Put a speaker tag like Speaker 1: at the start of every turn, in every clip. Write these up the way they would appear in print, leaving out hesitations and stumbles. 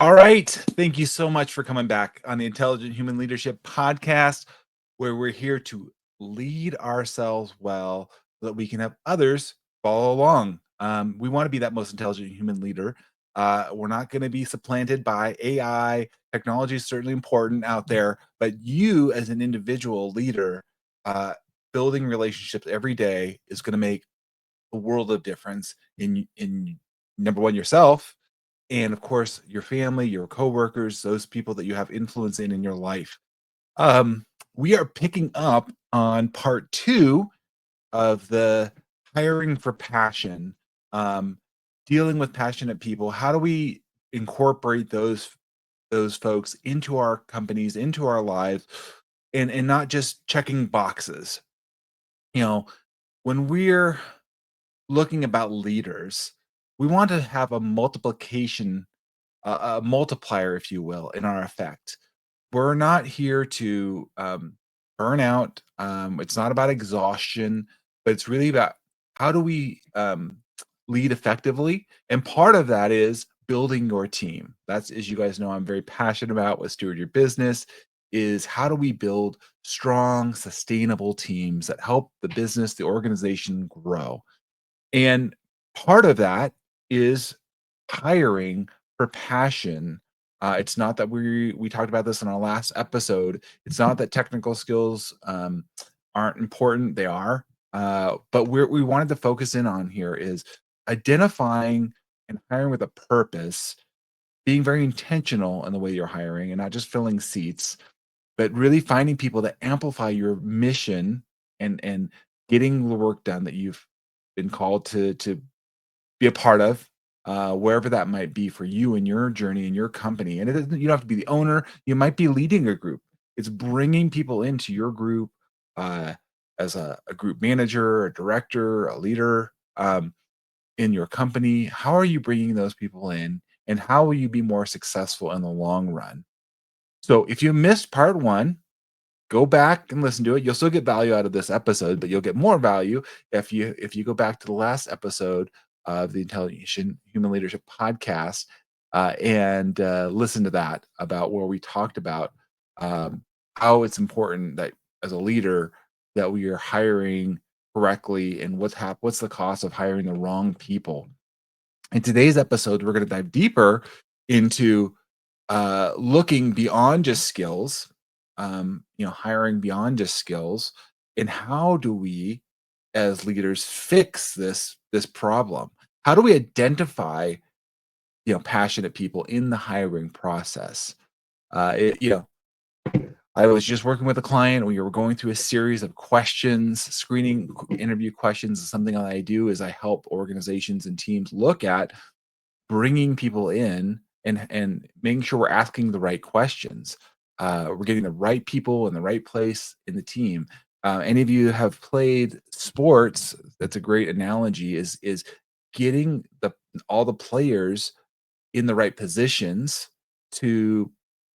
Speaker 1: All right. Thank you so much for coming back on the Intelligent Human Leadership podcast, where we're here to lead ourselves well so that we can have others follow along. We want to be that most intelligent human leader. We're not going to be supplanted by AI. Technology is certainly important out there, but you, as an individual leader, uh, building relationships every day is going to make a world of difference in number one yourself, and of course your family, your coworkers, those people that you have influence in your life. um we are picking up on part two of the hiring for passion. um Dealing with passionate people, how do we incorporate those folks into our companies, into our lives, and not just checking boxes. you know when we're looking about leaders, we want to have a multiplication, a multiplier, if you will, in our effect. We're not here to burn out. It's not about exhaustion, but it's really about how do we lead effectively. And part of that is building your team. That's, as you guys know, I'm very passionate about with Steward Your Business. Is how do we build strong, sustainable teams that help the business, the organization grow? And part of that is hiring for passion. It's not that we talked about this in our last episode. It's not that technical skills aren't important. They are. But we wanted to focus in on here is identifying and hiring with a purpose, being very intentional in the way you're hiring and not just filling seats, but really finding people that amplify your mission and getting the work done that you've been called to be a part of, wherever that might be for you and your journey and your company. And it doesn't, you don't have to be the owner. You might be leading a group. It's bringing people into your group, uh, as a group manager, a director, a leader, in your company. How are you bringing those people in, and how will you be more successful in the long run? So if you missed part one, go back and listen to it. You'll still get value out of this episode, but you'll get more value if you go back to the last episode of the Intelligent Human Leadership podcast, and listen to that, about where we talked about how it's important that as a leader that we are hiring correctly, and what's the cost of hiring the wrong people. In today's episode, we're going to dive deeper into looking beyond just skills, hiring beyond just skills, and how do we, as leaders, fix this problem? How do we identify, passionate people in the hiring process? Uh, it, you know, I was just working with a client. We were going through a series of questions, screening interview questions. Something that I do is I help organizations and teams look at bringing people in and making sure we're asking the right questions. We're getting the right people in the right place in the team. Any of you have played sports? That's a great analogy. Is getting all the players in the right positions to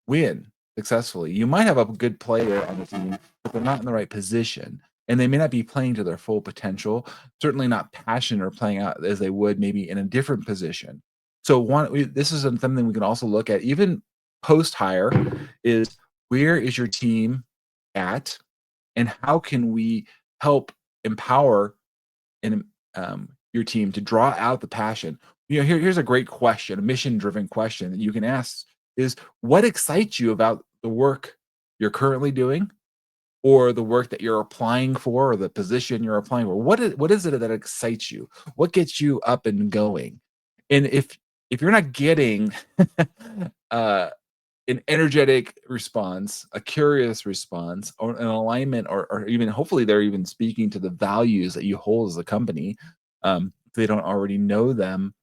Speaker 1: win successfully. You might have a good player on the team, but they're not in the right position. And they may not be playing to their full potential, certainly not passionate or playing out as they would maybe in a different position. So this is something we can also look at even post hire, is where is your team at, and how can we help empower and your team to draw out the passion. Here's a great question, a mission-driven question that you can ask is, what excites you about the work you're currently doing, or the work that you're applying for, or the position you're applying for? What is it that excites you? What gets you up and going? And if you're not getting uh, an energetic response, a curious response, or an alignment, or even hopefully they're even speaking to the values that you hold as a company. If they don't already know them,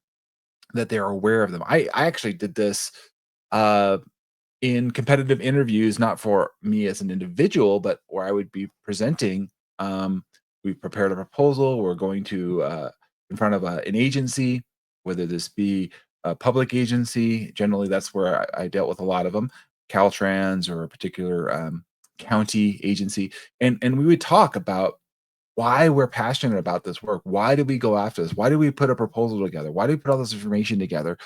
Speaker 1: that they're aware of them. I actually did this uh, in competitive interviews, not for me as an individual, but where I would be presenting. We prepared a proposal. We're going to in front of an agency, whether this be a public agency. Generally, that's where I dealt with a lot of them, Caltrans or a particular county agency, and we would talk about why we're passionate about this work. Why did we go after this? Why did we put a proposal together? Why did we put all this information together?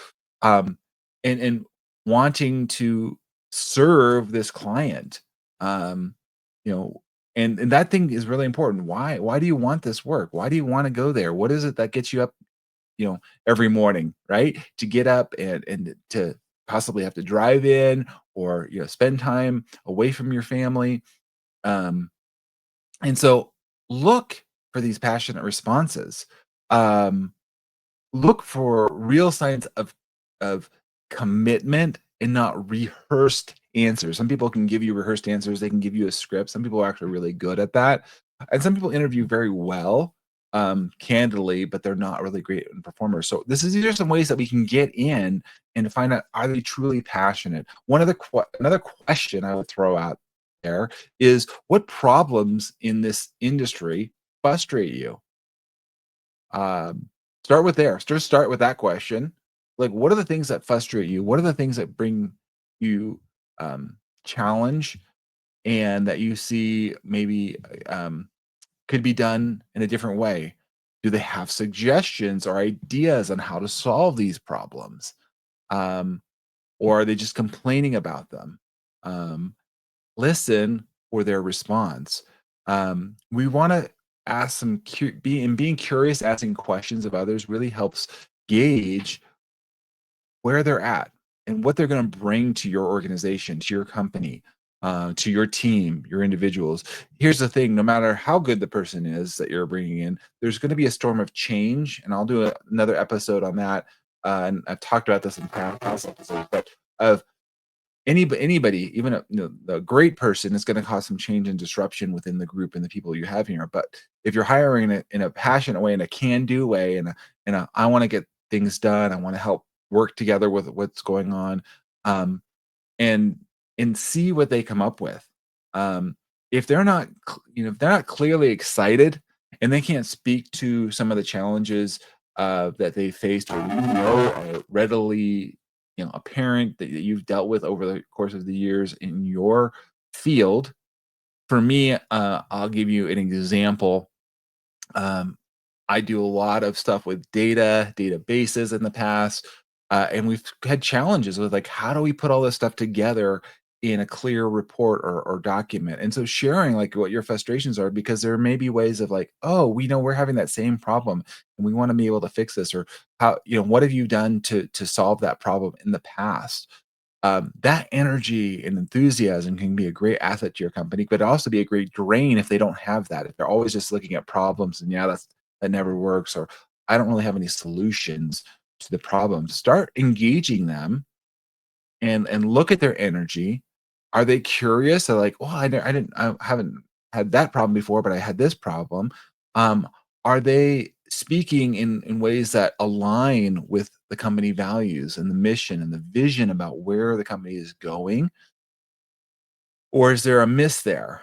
Speaker 1: Um, and wanting to serve this client. Um, you know, and that thing is really important. Why do you want this work? Why do you want to go there? What is it that gets you up, every morning, right? To get up and to possibly have to drive in or spend time away from your family. Um, and so look for these passionate responses. Um, Look for real signs of commitment and not rehearsed answers. Some people can give you rehearsed answers, they can give you a script. Some people are actually really good at that. And some people interview very well, candidly, but they're not really great performers. So these are some ways that we can get in and find out, are they truly passionate? Another question I would throw out there is, what problems in this industry frustrate you? Um, Start with there. Just start with that question. Like, what are the things that frustrate you? What are the things that bring you challenge and that you see maybe could be done in a different way? Do they have suggestions or ideas on how to solve these problems? Um, or are they just complaining about them? Um, Listen for their response. We want to ask being curious, asking questions of others really helps gauge where they're at and what they're going to bring to your organization, to your company, to your team, your individuals. Here's the thing: no matter how good the person is that you're bringing in, there's going to be a storm of change, and I'll do another episode on that. And I've talked about this in past episodes, but of anybody, even the great person, is going to cause some change and disruption within the group and the people you have here. But if you're hiring in a passionate way, in a can-do way, and I want to get things done, I want to help work together with what's going on, um, and see what they come up with. Um, if they're not, if they're not clearly excited and they can't speak to some of the challenges that they faced or are readily, apparent that you've dealt with over the course of the years in your field. For me, I'll give you an example. Um, I do a lot of stuff with databases in the past, and we've had challenges with like, how do we put all this stuff together in a clear report or document? And so sharing like what your frustrations are, because there may be ways of like, oh, we know we're having that same problem, and we want to be able to fix this, or how, what have you done to solve that problem in the past? That energy and enthusiasm can be a great asset to your company, but also be a great drain if they don't have that. If they're always just looking at problems and yeah, that never works, or I don't really have any solutions to the problem. Start engaging them and look at their energy. Are they curious? They're like, "Oh, I haven't had that problem before, but I had this problem." Are they speaking in ways that align with the company values and the mission and the vision about where the company is going? Or is there a miss there?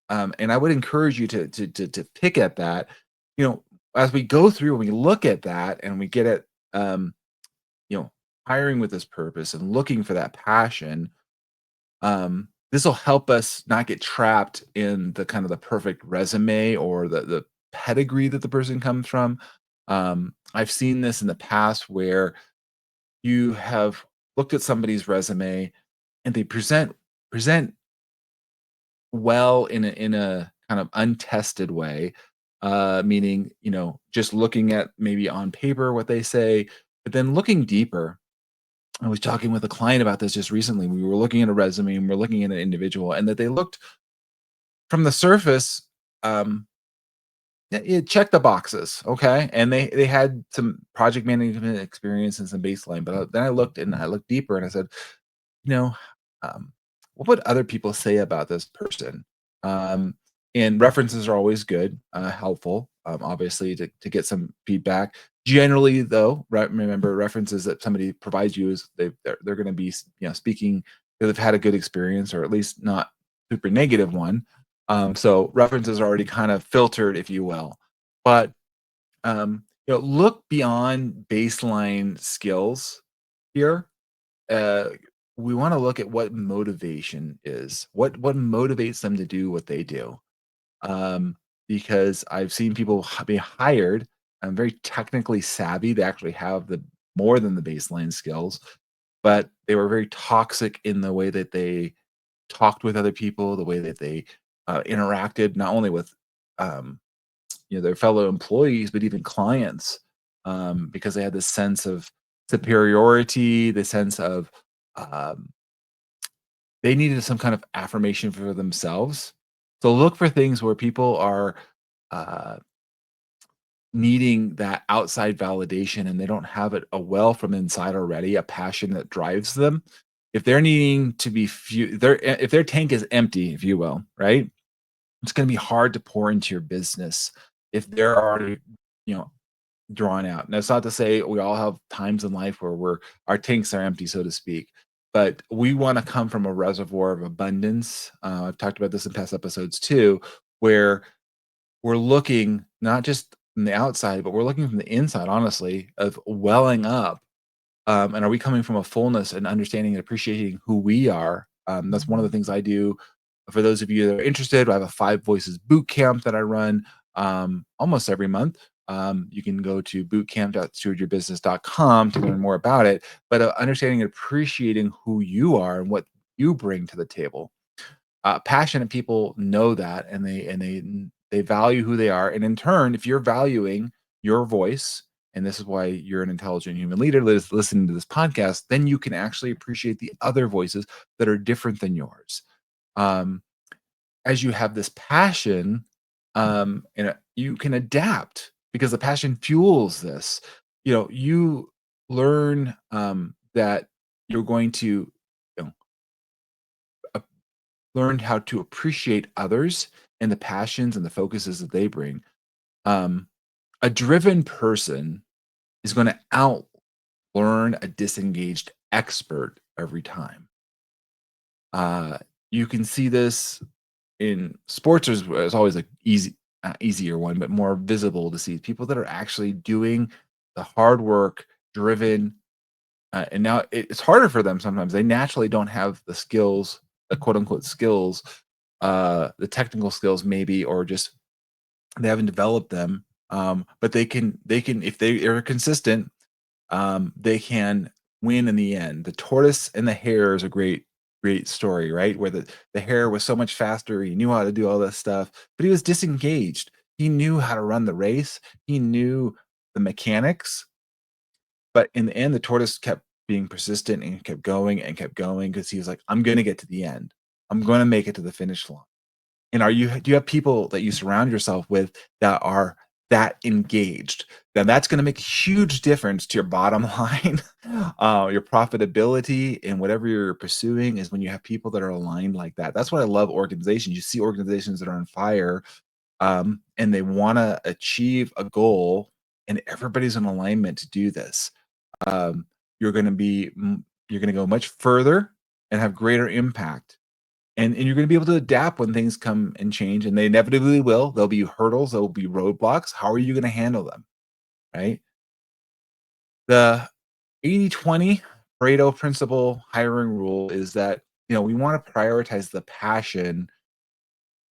Speaker 1: And I would encourage you to pick at that, you know, as we go through and we look at that and we get at, um, you know, hiring with this purpose and looking for that passion. This will help us not get trapped in the kind of the perfect resume or the pedigree that the person comes from. I've seen this in the past where you have looked at somebody's resume and they present well in a kind of untested way, meaning, just looking at maybe on paper what they say, but then looking deeper. I was talking with a client about this just recently. We were looking at a resume and we're looking at an individual, and that they looked from the surface, um, it checked the boxes, okay, and they had some project management experience and some baseline. But then I looked deeper and I said, you know, um, what would other people say about this person? Um, and references are always good, helpful, obviously, to get some feedback. Generally, though, remember references that somebody provides you is they're going to be speaking that they've had a good experience, or at least not super negative one. So references are already kind of filtered, if you will. But look beyond baseline skills here. uh, we want to look at what motivation is. What motivates them to do what they do? Um, because I've seen people be hired and very technically savvy. They actually have the more than the baseline skills, but they were very toxic in the way that they talked with other people, the way that they interacted, not only with um, their fellow employees, but even clients, because they had this sense of superiority, the sense of um, they needed some kind of affirmation for themselves. So look for things where people are uh, needing that outside validation and they don't have it a well from inside already, a passion that drives them. If they're needing to be if their tank is empty, if you will, right? It's going to be hard to pour into your business if they're already, you know, drawn out. And that's not to say we all have times in life where our tanks are empty, so to speak. But we want to come from a reservoir of abundance. I've talked about this in past episodes too, where we're looking not just from the outside, but we're looking from the inside, honestly, of welling up. And are we coming from a fullness and understanding and appreciating who we are? That's one of the things I do. For those of you that are interested, I have a Five Voices boot camp that I run almost every month. You can go to bootcamp.stewardyourbusiness.com to learn more about it. But understanding and appreciating who you are and what you bring to the table. Passionate people know that, and they value who they are. And in turn, if you're valuing your voice, and this is why you're an intelligent human leader listening to this podcast, then you can actually appreciate the other voices that are different than yours. Um, as you have this passion, you can adapt because the passion fuels this. You learn that you're going to uh, learn how to appreciate others and the passions and the focuses that they bring. Um, a driven person is going to outlearn a disengaged expert every time. Uh, you can see this in sports. Is always like easier one, but more visible to see people that are actually doing the hard work, driven, and now it's harder for them sometimes. They naturally don't have the skills, the quote unquote skills, the technical skills maybe, or just they haven't developed them. But they can if they are consistent, they can win in the end. The tortoise and the hare is a great story, right? Where the hare was so much faster, he knew how to do all this stuff, but he was disengaged. He knew how to run the race, he knew the mechanics, but in the end, the tortoise kept being persistent and kept going because he was like, I'm gonna get to the end. I'm gonna make it to the finish line. And do you have people that you surround yourself with that are that engaged? Then that's gonna make a huge difference to your bottom line, your profitability, and whatever you're pursuing is when you have people that are aligned like that. That's why I love organizations. You see organizations that are on fire, and they wanna achieve a goal, and everybody's in alignment to do this. Um, you're gonna go much further and have greater impact and you're gonna be able to adapt when things come and change, and they inevitably will. There'll be hurdles, there'll be roadblocks. How are you gonna handle them, right? The 80-20 Pareto principle hiring rule is that, we wanna prioritize the passion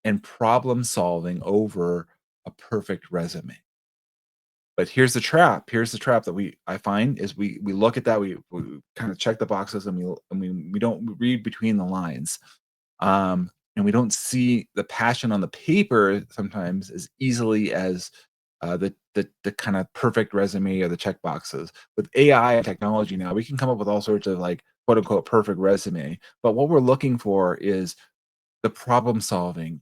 Speaker 1: and problem solving over a perfect resume. But here's the trap that I find is we look at that, we kinda check the boxes and we don't read between the lines. And we don't see the passion on the paper sometimes as easily as the kind of perfect resume or the check boxes. With AI and technology now, we can come up with all sorts of like quote unquote perfect resume. But what we're looking for is the problem solving,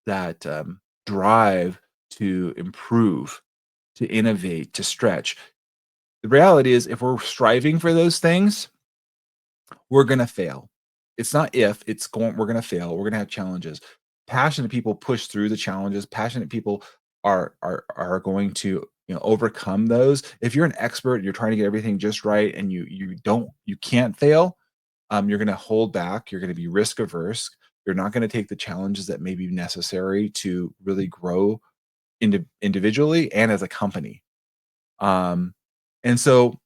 Speaker 1: that drive to improve, to innovate, to stretch. The reality is, if we're striving for those things, we're gonna fail. It's not if, it's going we're gonna fail, we're gonna have challenges. Passionate people push through the challenges, passionate people are going to, overcome those. If you're an expert, you're trying to get everything just right and you can't fail, you're gonna hold back, you're gonna be risk averse, you're not gonna take the challenges that may be necessary to really grow individually and as a company. Um, and so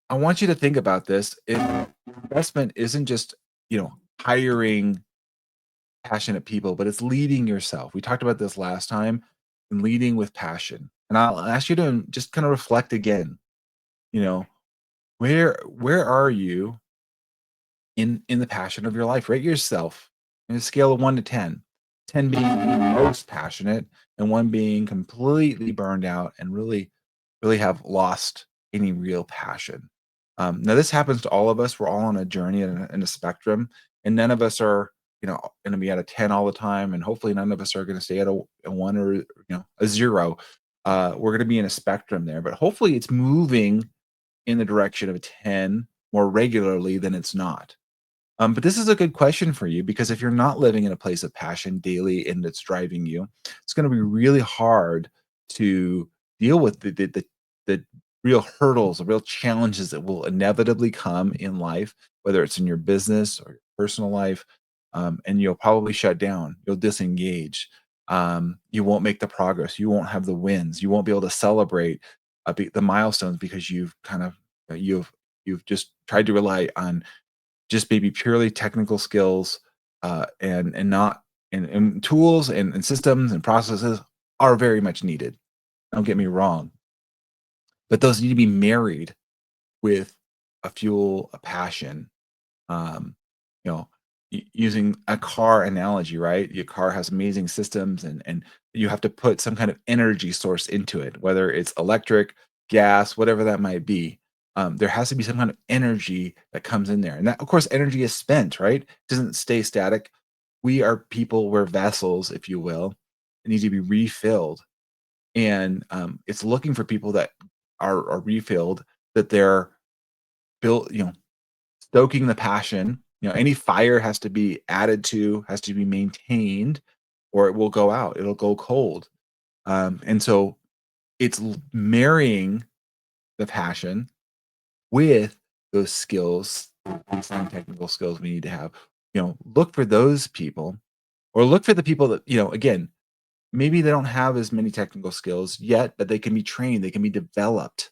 Speaker 1: I want you to think about this. Investment isn't just, hiring passionate people, but it's leading yourself. We talked about this last time, and leading with passion. And I'll ask you to just kind of reflect again, you know, Where are you in the passion of your life? Rate yourself on a scale of 1 to 10. 10 being the most passionate and 1 being completely burned out and really have lost any real passion. Now this happens to all of us. We're all on a journey and a spectrum, and none of us are, going to be at a 10 all the time, and hopefully none of us are going to stay at a 1 or a 0. We're going to be in a spectrum there, but hopefully it's moving in the direction of a 10 more regularly than it's not. But this is a good question for you because if you're not living in a place of passion daily and it's driving you, it's going to be really hard to deal with the real hurdles, the real challenges that will inevitably come in life, whether it's in your business or your personal life. And you'll probably shut down, you'll disengage. You won't make the progress, you won't have the wins, you won't be able to celebrate the milestones because you've just tried to rely on just maybe purely technical skills, and not and tools and systems and processes are very much needed. Don't get me wrong, but those need to be married with a fuel, a passion. Um, using a car analogy, right? Your car has amazing systems, and you have to put some kind of energy source into it, whether it's electric, gas, whatever that might be. There has to be some kind of energy that comes in there, and that, of course, energy is spent, right? It doesn't stay static. We are people, we're vessels, if you will. It needs to be refilled, and it's looking for people that are refilled, that they're built, stoking the passion. Any fire has to be added to, has to be maintained, or it will go out. It'll go cold. And so it's marrying the passion with those skills, baseline technical skills we need to have. Look for those people, or look for the people that, again, maybe they don't have as many technical skills yet, but they can be trained, they can be developed,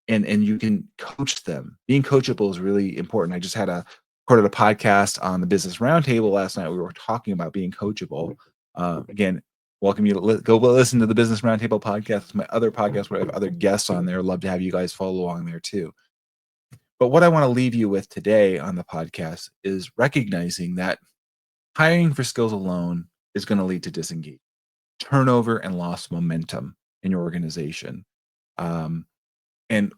Speaker 1: and you can coach them. Being coachable is really important. I just recorded a podcast on the Business Roundtable last night. We were talking about being coachable. Again, welcome you to go listen to the Business Roundtable podcast. It's my other podcast where I have other guests on there. Love to have you guys follow along there too. But what I want to leave you with today on the podcast is recognizing that hiring for skills alone is going to lead to disengagement, turnover, and lost momentum in your organization. Um, and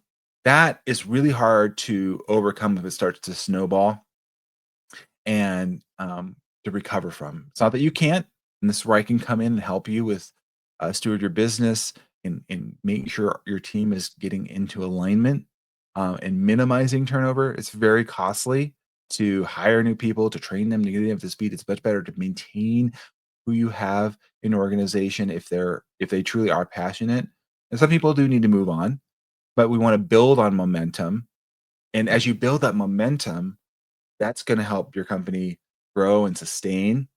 Speaker 1: that is really hard to overcome if it starts to snowball and to recover from. It's not that you can't, and this is where I can come in and help you with steward your business and make sure your team is getting into alignment, and minimizing turnover. It's very costly to hire new people, to train them, to get them up to speed. It's much better to maintain who you have in your organization if they truly are passionate. And some people do need to move on, but we want to build on momentum. And as you build that momentum, that's going to help your company grow and sustain.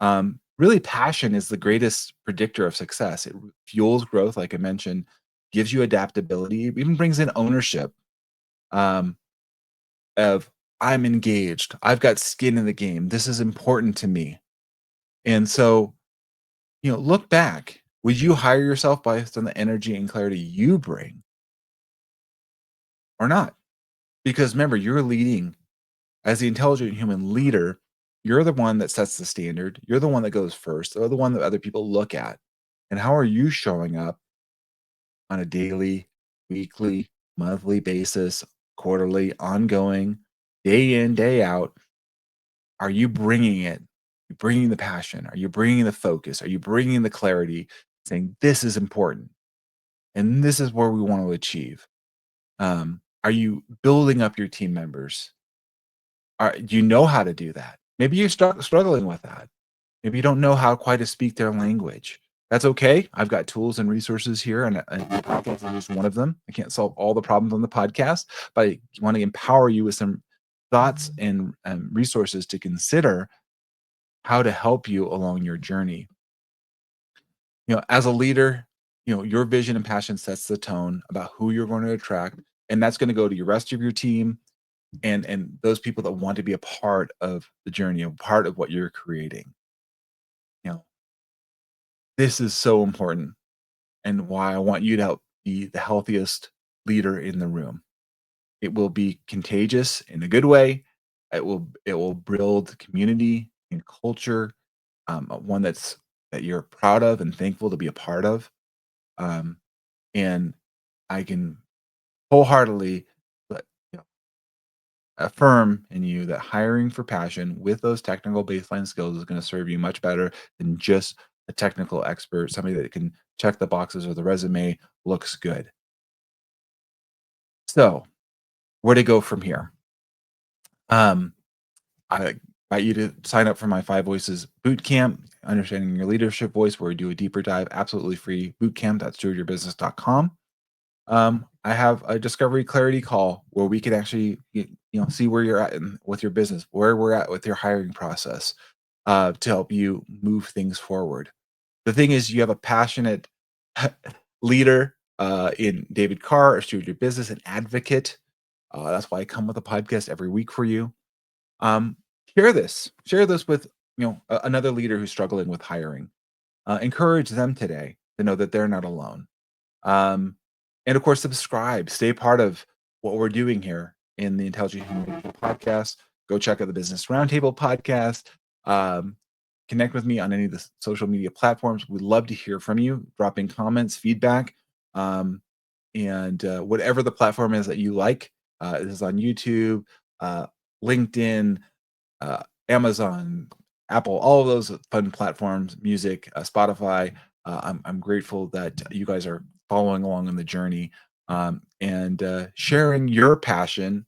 Speaker 1: Really, passion is the greatest predictor of success. It fuels growth, like I mentioned, gives you adaptability, it even brings in ownership, um, of I'm engaged, I've got skin in the game, this is important to me. And so, look back. Would you hire yourself based on the energy and clarity you bring or not? Because remember, you're leading as the intelligent human leader. You're the one that sets the standard. You're the one that goes first. You're the one that other people look at. And how are you showing up on a daily, weekly, monthly basis, quarterly, ongoing, day in, day out? Are you bringing it? You bringing the passion? Are you bringing the focus? Are you bringing the clarity? Saying this is important and this is where we want to achieve. Are you building up your team members? Do you know how to do that? Maybe you're struggling with that. Maybe you don't know how quite to speak their language. That's okay. I've got tools and resources here, and the podcast is just one of them. I can't solve all the problems on the podcast, but I want to empower you with some thoughts and resources to consider how to help you along your journey. As a leader, your vision and passion sets the tone about who you're going to attract, and that's going to go to your rest of your team and those people that want to be a part of the journey, a part of what you're creating. You know, this is so important and why I want you to help be the healthiest leader in the room. It will be contagious in a good way. It will build community and culture, one that you're proud of and thankful to be a part of. Um, and I can wholeheartedly but, you know, affirm in you that hiring for passion with those technical baseline skills is going to serve you much better than just a technical expert, somebody that can check the boxes or the resume looks good. So, where to go from here? Um, I invite you to sign up for my Five Voices boot camp, understanding your leadership voice, where we do a deeper dive, absolutely free boot camp. That's stewardyourbusiness.com. I have a discovery clarity call where we can actually, see where you're at with your business, where we're at with your hiring process, to help you move things forward. The thing is, you have a passionate leader in David Carr, a steward your business, an advocate. That's why I come with a podcast every week for you. Um, share this with another leader who's struggling with hiring. Encourage them today to know that they're not alone. Um, and of course, subscribe. Stay part of what we're doing here in the Intelligent Human Leadership podcast. Go check out the Business Roundtable podcast. Um, Connect with me on any of the social media platforms. We'd love to hear from you. Drop in comments, feedback, and whatever the platform is that you like. This is on YouTube, uh, LinkedIn, Amazon, Apple, all of those fun platforms, music, Spotify. I'm grateful that you guys are following along on the journey, and sharing your passion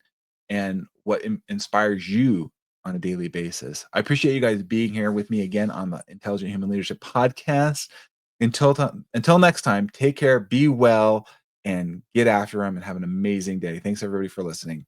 Speaker 1: and what inspires you on a daily basis. I appreciate you guys being here with me again on the Intelligent Human Leadership podcast. Until next time, take care, be well, and get after them and have an amazing day. Thanks everybody for listening.